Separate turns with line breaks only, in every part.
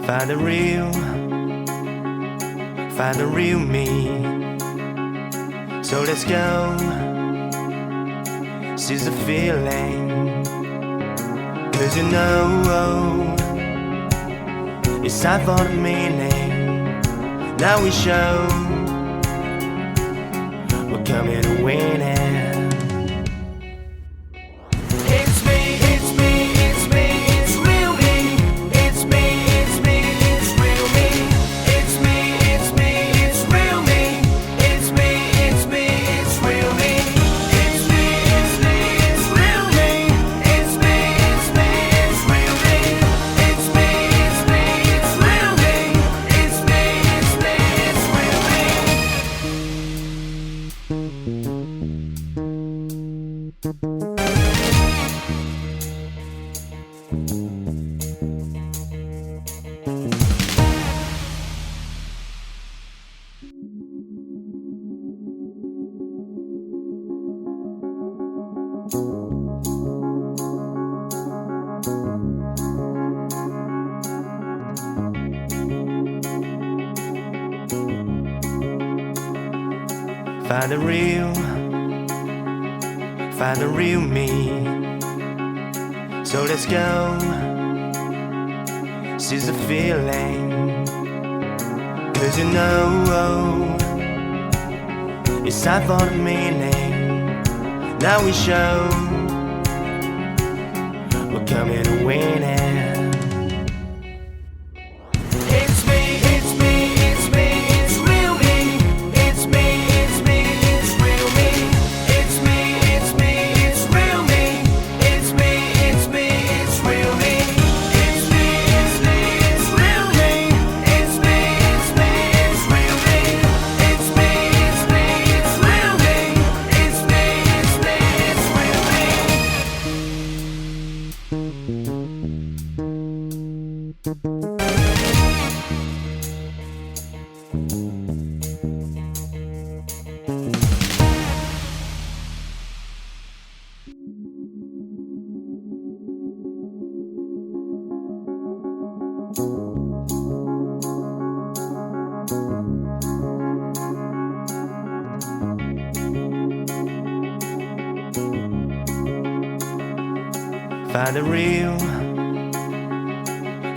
Find the real me. So let's go, seize the feeling. 'Cause you know, it's time for the meaning. Now we show we're coming to win it. Find the real me. So let's go, seize the feeling. 'Cause you know, it's time for the meaning. Now we show we're coming to win it.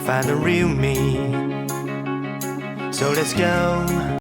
Find the real me. So let's go.